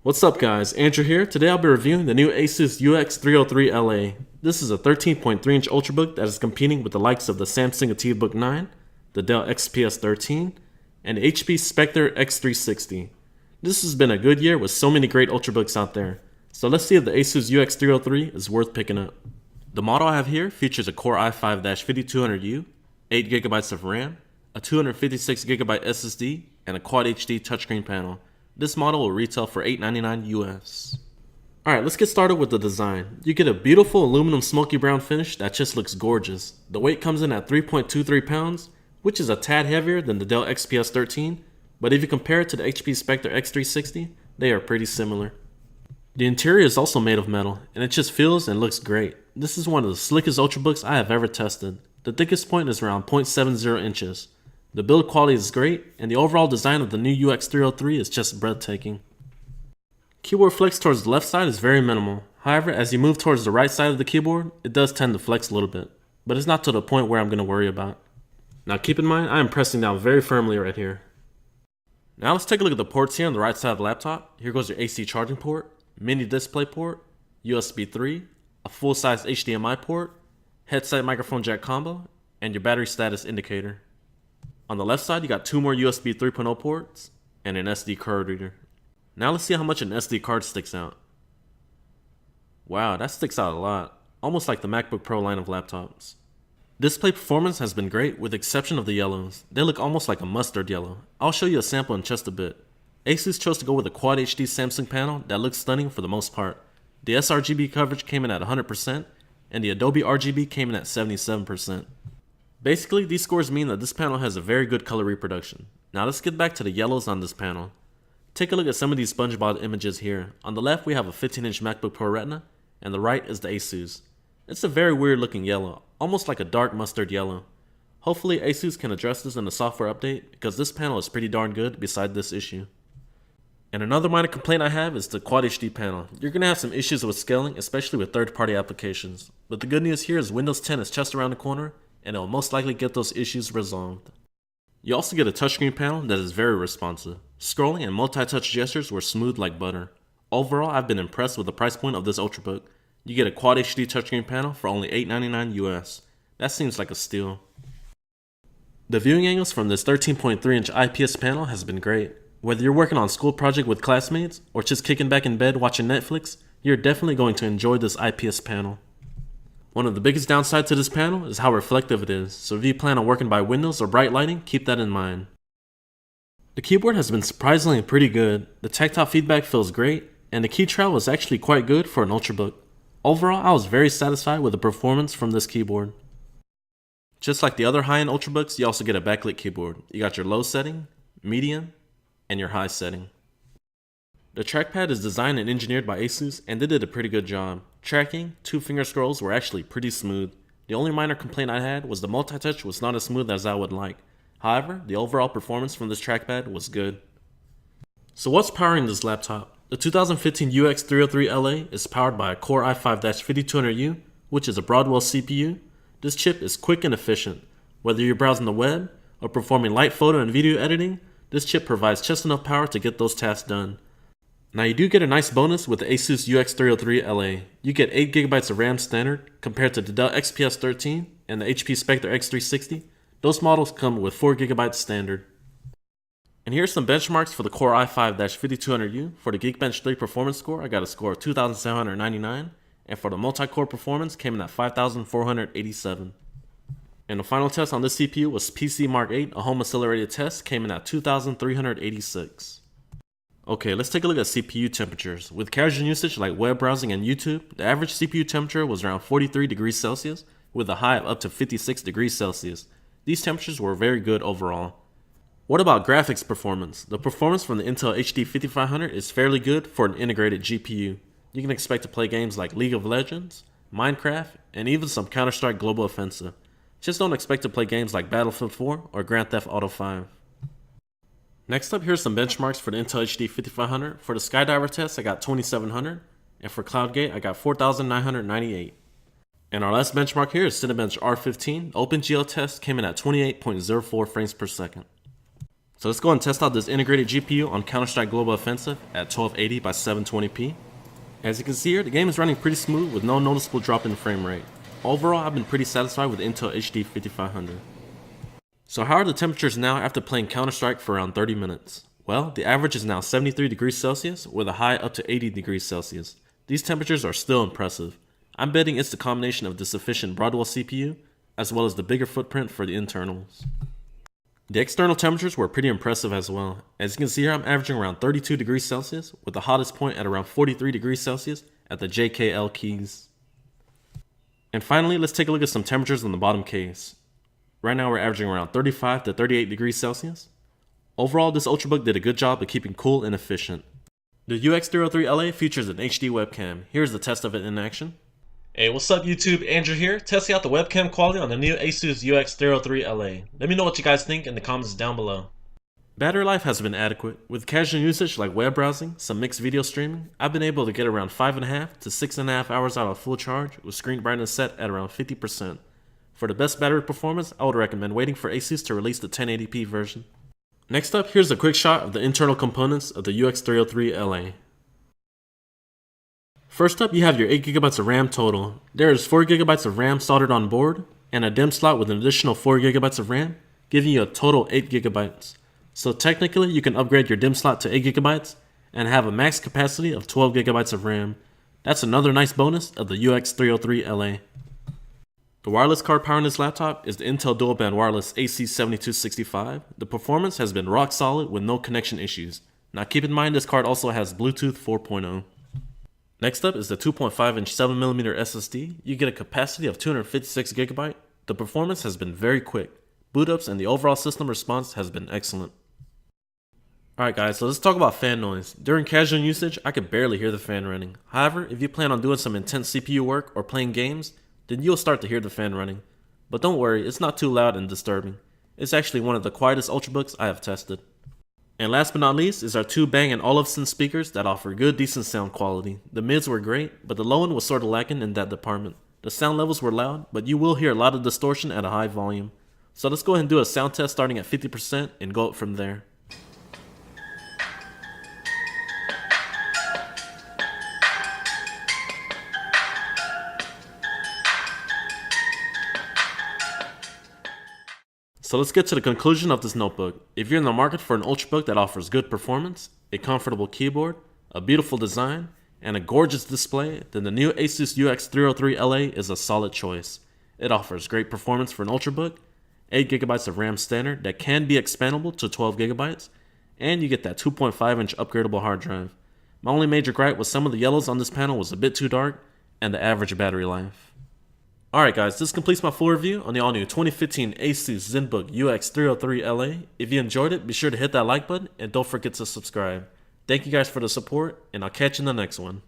What's up guys, Andrew here. Today I'll be reviewing the new ASUS UX303LA. This is a 13.3-inch Ultrabook that is competing with the likes of the Samsung AtivaBook 9, the Dell XPS 13, and the HP Spectre X360. This has been a good year with so many great Ultrabooks out there. So let's see if the ASUS UX303 is worth picking up. The model I have here features a Core i5-5200U, 8GB of RAM, a 256GB SSD, and a Quad HD touchscreen panel. This model will retail for $899 US. Alright, let's get started with the design. You get a beautiful aluminum smoky brown finish that just looks gorgeous. The weight comes in at 3.23 pounds, which is a tad heavier than the Dell XPS 13, but if you compare it to the HP Spectre X360, they are pretty similar. The interior is also made of metal, and it just feels and looks great. This is one of the slickest Ultrabooks I have ever tested. The thickest point is around 0.70 inches. The build quality is great, and the overall design of the new UX303 is just breathtaking. Keyboard flex towards the left side is very minimal. However, as you move towards the right side of the keyboard, it does tend to flex a little bit, but it's not to the point where I'm going to worry about. Now keep in mind, I am pressing down very firmly right here. Now let's take a look at the ports here on the right side of the laptop. Here goes your AC charging port, mini display port, USB 3, a full-size HDMI port, headset microphone jack combo, and your battery status indicator. On the left side, you got two more USB 3.0 ports and an SD card reader. Now let's see how much an SD card sticks out. Wow, that sticks out a lot, almost like the MacBook Pro line of laptops. Display performance has been great with the exception of the yellows. They look almost like a mustard yellow. I'll show you a sample in just a bit. ASUS chose to go with a Quad HD Samsung panel that looks stunning for the most part. The sRGB coverage came in at 100% and the Adobe RGB came in at 77%. Basically, these scores mean that this panel has a very good color reproduction. Now let's get back to the yellows on this panel. Take a look at some of these SpongeBob images here. On the left we have a 15-inch MacBook Pro Retina, and the right is the ASUS. It's a very weird looking yellow, almost like a dark mustard yellow. Hopefully ASUS can address this in the software update, because this panel is pretty darn good beside this issue. And another minor complaint I have is the Quad HD panel. You're going to have some issues with scaling, especially with third-party applications. But the good news here is Windows 10 is just around the corner, and it will most likely get those issues resolved. You also get a touchscreen panel that is very responsive. Scrolling and multi-touch gestures were smooth like butter. Overall, I've been impressed with the price point of this Ultrabook. You get a Quad HD touchscreen panel for only $899 US. That seems like a steal. The viewing angles from this 13.3-inch IPS panel has been great. Whether you're working on a school project with classmates or just kicking back in bed watching Netflix, you're definitely going to enjoy this IPS panel. One of the biggest downsides to this panel is how reflective it is, so if you plan on working by windows or bright lighting, keep that in mind. The keyboard has been surprisingly pretty good, the tactile feedback feels great, and the key travel is actually quite good for an Ultrabook. Overall, I was very satisfied with the performance from this keyboard. Just like the other high-end Ultrabooks, you also get a backlit keyboard. You got your low setting, medium, and your high setting. The trackpad is designed and engineered by ASUS, and they did a pretty good job. Tracking, two-finger scrolls were actually pretty smooth. The only minor complaint I had was the multi-touch was not as smooth as I would like. However, the overall performance from this trackpad was good. So what's powering this laptop? The 2015 UX303LA is powered by a Core i5-5200U, which is a Broadwell CPU. This chip is quick and efficient. Whether you're browsing the web or performing light photo and video editing, this chip provides just enough power to get those tasks done. Now you do get a nice bonus with the ASUS UX303LA. You get 8GB of RAM standard compared to the Dell XPS 13 and the HP Spectre X360. Those models come with 4GB standard. And here's some benchmarks for the Core i5-5200U. For the Geekbench 3 performance score, I got a score of 2,799, and for the multi-core performance came in at 5,487. And the final test on this CPU was PC Mark 8, a home accelerated test, came in at 2,386. Okay, let's take a look at CPU temperatures. With casual usage like web browsing and YouTube, the average CPU temperature was around 43 degrees Celsius, with a high of up to 56 degrees Celsius. These temperatures were very good overall. What about graphics performance? The performance from the Intel HD 5500 is fairly good for an integrated GPU. You can expect to play games like League of Legends, Minecraft, and even some Counter-Strike Global Offensive. Just don't expect to play games like Battlefield 4 or Grand Theft Auto 5. Next up, here's some benchmarks for the Intel HD 5500. For the Skydiver test, I got 2700, and for CloudGate, I got 4998. And our last benchmark here is Cinebench R15. The OpenGL test came in at 28.04 frames per second. So let's go and test out this integrated GPU on Counter-Strike Global Offensive at 1280 by 720p. As you can see here, the game is running pretty smooth with no noticeable drop in frame rate. Overall, I've been pretty satisfied with Intel HD 5500. So how are the temperatures now after playing Counter-Strike for around 30 minutes? Well, the average is now 73 degrees Celsius with a high up to 80 degrees Celsius. These temperatures are still impressive. I'm betting it's the combination of the sufficient Broadwell CPU as well as the bigger footprint for the internals. The external temperatures were pretty impressive as well. As you can see here, I'm averaging around 32 degrees Celsius with the hottest point at around 43 degrees Celsius at the JKL keys. And finally, let's take a look at some temperatures on the bottom case. Right now we're averaging around 35 to 38 degrees Celsius. Overall, this Ultrabook did a good job of keeping cool and efficient. The UX303LA features an HD webcam. Here's the test of it in action. Hey, what's up YouTube? Andrew here, testing out the webcam quality on the new ASUS UX303LA. Let me know what you guys think in the comments down below. Battery life has been adequate. With casual usage like web browsing, some mixed video streaming, I've been able to get around 5.5 to 6.5 hours out of full charge with screen brightness set at around 50%. For the best battery performance, I would recommend waiting for ASUS to release the 1080p version. Next up, here's a quick shot of the internal components of the UX303LA. First up, you have your 8GB of RAM total. There is 4GB of RAM soldered on board, and a DIMM slot with an additional 4GB of RAM, giving you a total 8GB. So technically, you can upgrade your DIMM slot to 8GB, and have a max capacity of 12GB of RAM. That's another nice bonus of the UX303LA. The wireless card powering this laptop is the Intel Dual Band Wireless AC7265. The performance has been rock solid with no connection issues. Now keep in mind this card also has Bluetooth 4.0. Next up is the 2.5-inch 7mm SSD. You get a capacity of 256GB. The performance has been very quick. Boot ups and the overall system response has been excellent. Alright guys, so let's talk about fan noise. During casual usage, I could barely hear the fan running. However, if you plan on doing some intense CPU work or playing games, then you'll start to hear the fan running. But don't worry, it's not too loud and disturbing. It's actually one of the quietest Ultrabooks I have tested. And last but not least is our two Bang & Olufsen speakers that offer good decent sound quality. The mids were great, but the low end was sort of lacking in that department. The sound levels were loud, but you will hear a lot of distortion at a high volume. So let's go ahead and do a sound test starting at 50% and go up from there. So let's get to the conclusion of this notebook. If you're in the market for an Ultrabook that offers good performance, a comfortable keyboard, a beautiful design, and a gorgeous display, then the new ASUS UX303LA is a solid choice. It offers great performance for an Ultrabook, 8GB of RAM standard that can be expandable to 12GB, and you get that 2.5-inch upgradable hard drive. My only major gripe was some of the yellows on this panel was a bit too dark, and the average battery life. Alright guys, this completes my full review on the all-new 2015 ASUS Zenbook UX303LA. If you enjoyed it, be sure to hit that like button and don't forget to subscribe. Thank you guys for the support, and I'll catch you in the next one.